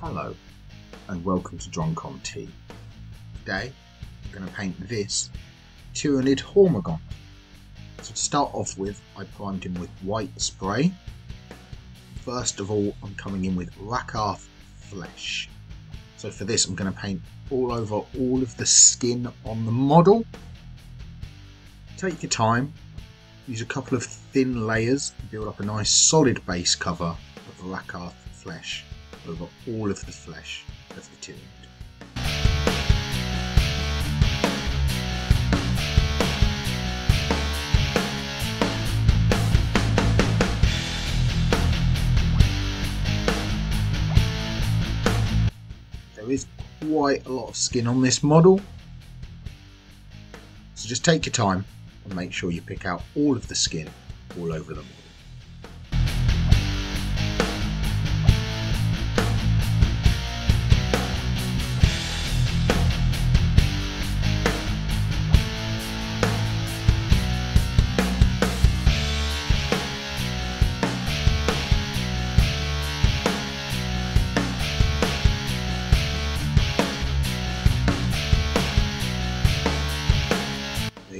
Hello and welcome to Droncon T. Today I'm going to paint this Tyranid Hormagaunt. So to start off with, I primed him with white spray. First of all, I'm coming in with Rakarth flesh. So for this I'm going to paint all over all of the skin on the model. Take your time, use a couple of thin layers to build up a nice solid base cover of Rakarth flesh over all of the flesh of the Tyranid. There is quite a lot of skin on this model, so just take your time and make sure you pick out all of the skin all over the model.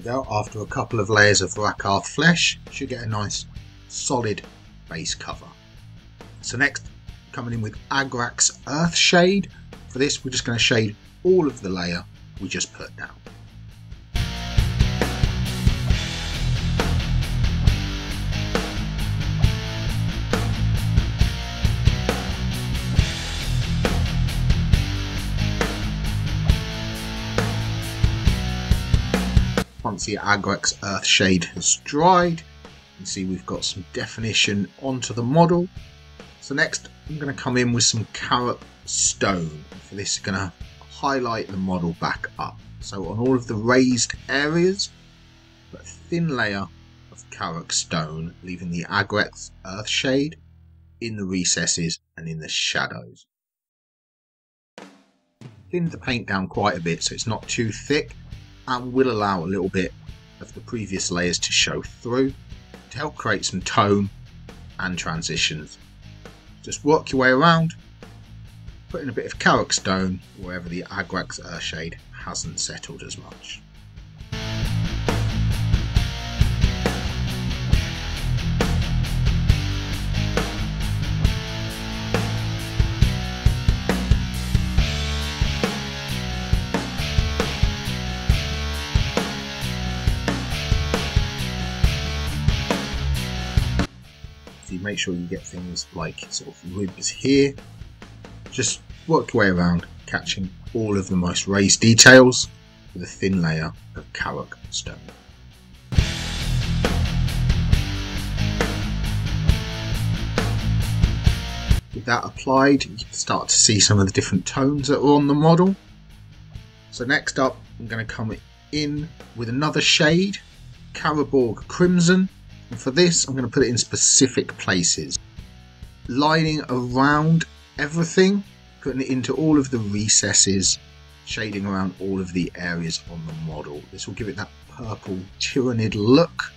Go. After a couple of layers of Rakarth flesh, you should get a nice solid base cover. So next, coming in with Agrax Earthshade. For this, we're just going to shade all of the layer we just put down. Once the Agrax Earthshade has dried, you can see we've got some definition onto the model. So next I'm going to come in with some Carrot Stone. For this I'm going to highlight the model back up. So on all of the raised areas, put a thin layer of Carrot Stone, leaving the Agrax Earthshade in the recesses and in the shadows. Thin the paint down quite a bit so it's not too thick, and will allow a little bit of the previous layers to show through to help create some tone and transitions. Just work your way around, put in a bit of Carrot Stone wherever the Agrax Earthshade hasn't settled as much. Make sure you get things like sort of ribs here. Just work your way around, catching all of the most raised details with a thin layer of Carrot Stone. With that applied, you can start to see some of the different tones that are on the model. So next up, I'm going to come in with another shade, Carapace Crimson. And for this, I'm going to put it in specific places, lining around everything, putting it into all of the recesses, shading around all of the areas on the model. This will give it that purple Tyranid look.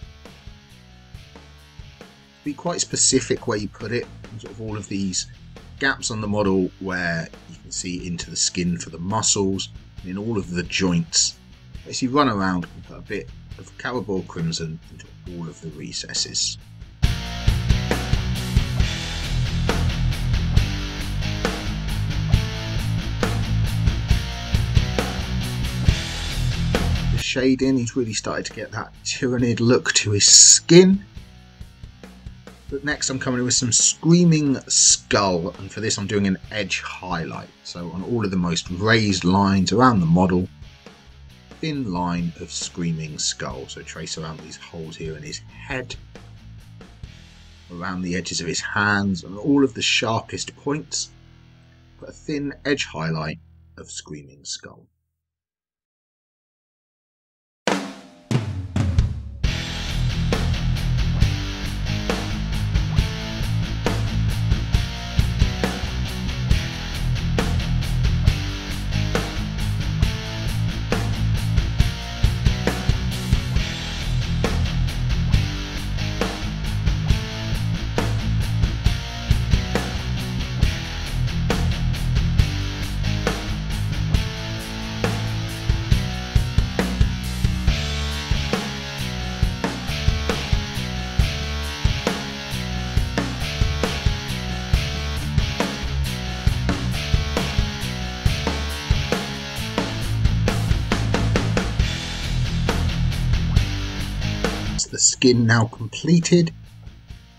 Be quite specific where you put it, sort of all of these gaps on the model where you can see into the skin for the muscles, and in all of the joints. As you run around and put a bit of Carapace Crimson into all of the recesses. The shading, he's really started to get that Tyranid look to his skin. But next I'm coming in with some Screaming Skull, and for this I'm doing an edge highlight. So on all of the most raised lines around the model, thin line of Screaming Skull. So trace around these holes here in his head, around the edges of his hands, and all of the sharpest points. Put a thin edge highlight of Screaming Skull. skin now completed.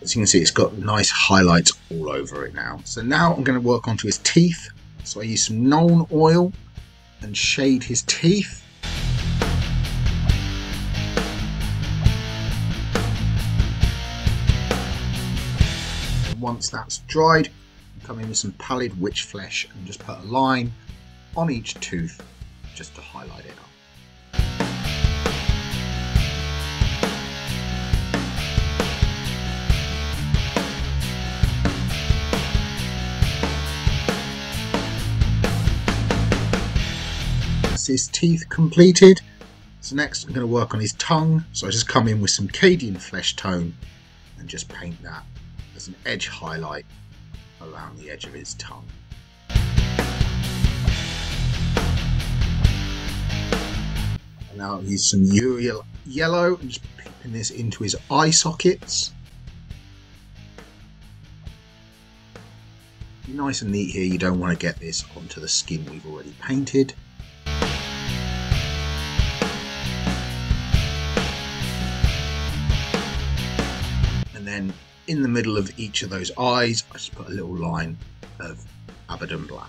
As you can see, it's got nice highlights all over it now. So now I'm going to work onto his teeth. So I use some Nuln oil and shade his teeth. And once that's dried, I come in with some pallid witch flesh and just put a line on each tooth just to highlight it up. His teeth completed. So next I'm going to work on his tongue, so I just come in with some Cadian flesh tone and just paint that as an edge highlight around the edge of his tongue. And now I'll use some Uriel yellow and just pipping this into his eye sockets. Be nice and neat here, you don't want to get this onto the skin we've already painted. Then in the middle of each of those eyes, I just put a little line of Abaddon black.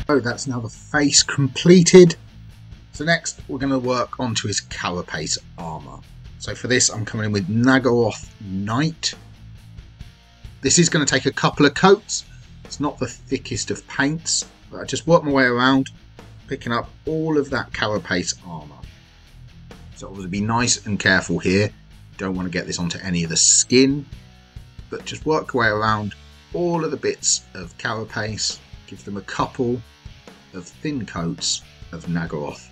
So that's now the face completed. So next we're going to work onto his Carapace armour. So for this I'm coming in with Nagaroth Knight. This is going to take a couple of coats. It's not the thickest of paints, but I just work my way around, picking up all of that Carapace armour. So obviously be nice and careful here. Don't want to get this onto any of the skin, but just work your way around all of the bits of Carapace. Give them a couple of thin coats of Nagaroth.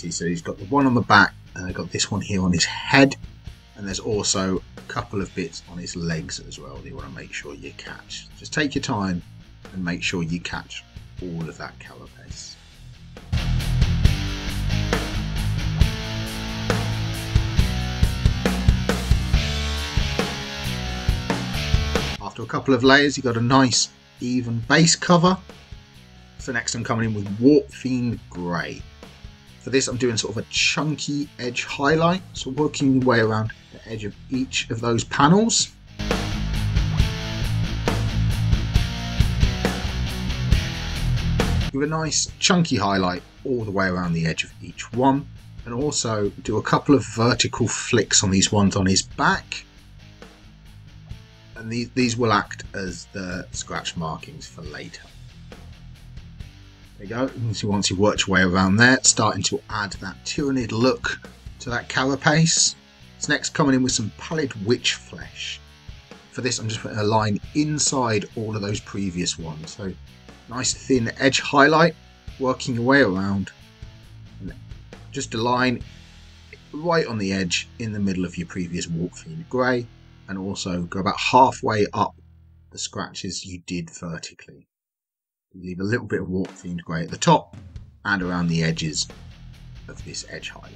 So he's got the one on the back and I've got this one here on his head, and there's also a couple of bits on his legs as well that you want to make sure you catch. Just take your time and make sure you catch all of that Carapace. After a couple of layers you've got a nice even base cover. So next I'm coming in with Warpfiend Grey. For this I'm doing sort of a chunky edge highlight, so working your way around the edge of each of those panels. Give a nice chunky highlight all the way around the edge of each one, and also do a couple of vertical flicks on these ones on his back. And these will act as the scratch markings for later. There you go, you can see once you've worked your way around there, starting to add that Tyranid look to that Carapace. It's next coming in with some pallid witch flesh. For this I'm just putting a line inside all of those previous ones. So nice thin edge highlight, working your way around. And just a line right on the edge in the middle of your previous Warpfiend Grey. And also go about halfway up the scratches you did vertically. Leave a little bit of Warpfiend Grey at the top and around the edges of this edge highlight.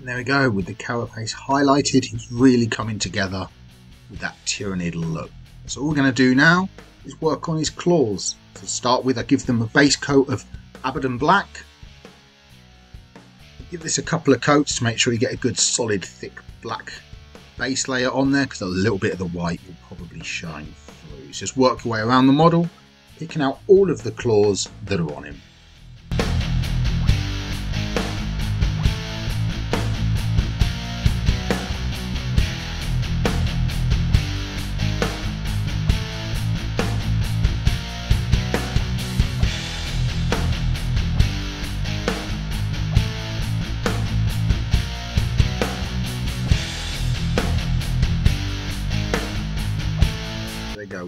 There we go, with the Carapace highlighted, he's really coming together with that Tyranid look. So all we're going to do now is work on his claws. To start with, I give them a base coat of Abaddon Black. Give this a couple of coats to make sure you get a good solid thick black base layer on there, because a little bit of the white will probably shine through. So just work your way around the model, picking out all of the claws that are on him.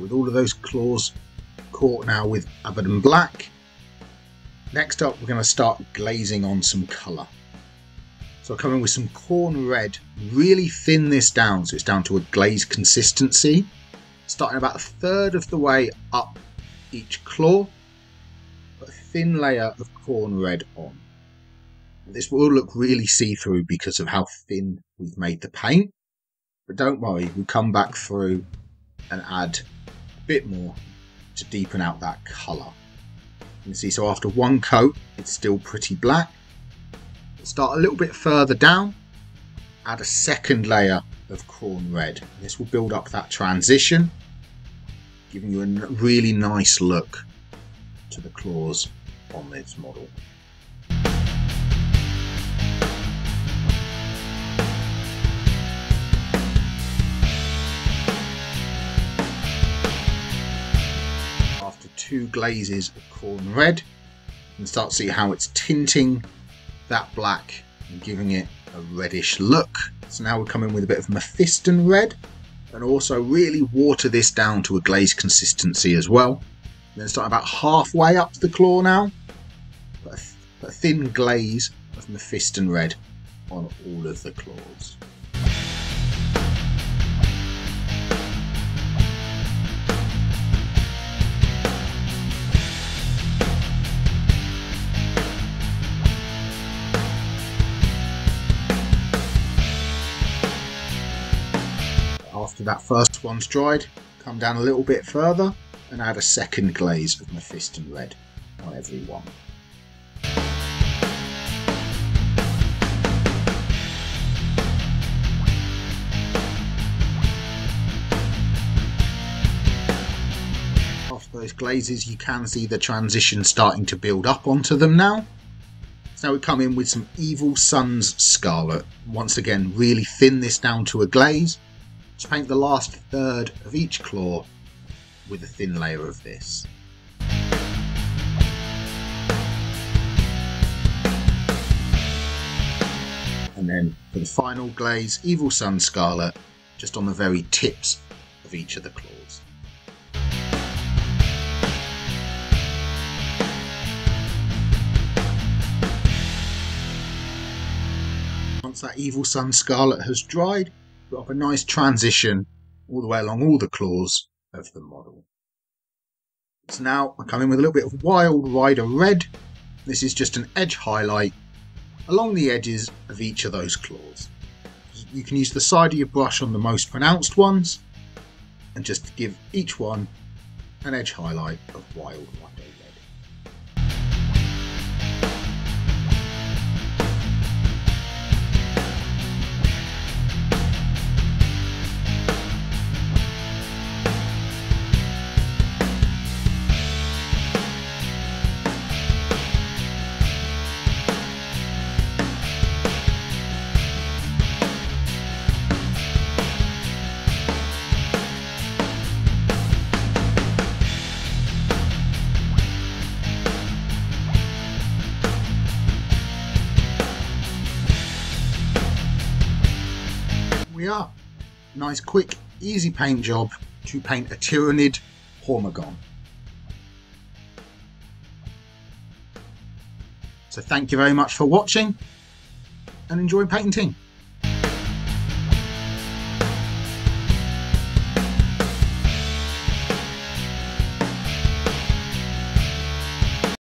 With all of those claws caught now with Abaddon Black. Next up, we're going to start glazing on some colour. So I'll come in with some corn red, really thin this down so it's down to a glaze consistency. Starting about a third of the way up each claw, put a thin layer of corn red on. This will look really see-through because of how thin we've made the paint, but don't worry, we'll come back through and add a bit more to deepen out that colour. You can see, so after one coat it's still pretty black. We'll start a little bit further down, add a second layer of corn red. This will build up that transition, giving you a really nice look to the claws on this model. Two glazes of corn red, and start to see how it's tinting that black and giving it a reddish look. So now we're coming with a bit of Mephiston red, and also really water this down to a glaze consistency as well. And then start about halfway up the claw now, put a thin glaze of Mephiston red on all of the claws. After that first one's dried, come down a little bit further and add a second glaze of Mephiston red on every one. After those glazes, you can see the transition starting to build up onto them now. So now we come in with some Evil Sun's Scarlet. Once again, really thin this down to a glaze. To paint the last third of each claw with a thin layer of this. And then for the final glaze, Evil Sun Scarlet, just on the very tips of each of the claws. Once that Evil Sun Scarlet has dried, put up a nice transition all the way along all the claws of the model. So now I come in with a little bit of Wild Rider Red. This is just an edge highlight along the edges of each of those claws. You can use the side of your brush on the most pronounced ones and just give each one an edge highlight of Wild Rider Red. We are. Nice, quick, easy paint job to paint a Tyranid Hormagaunt. So thank you very much for watching and enjoy painting.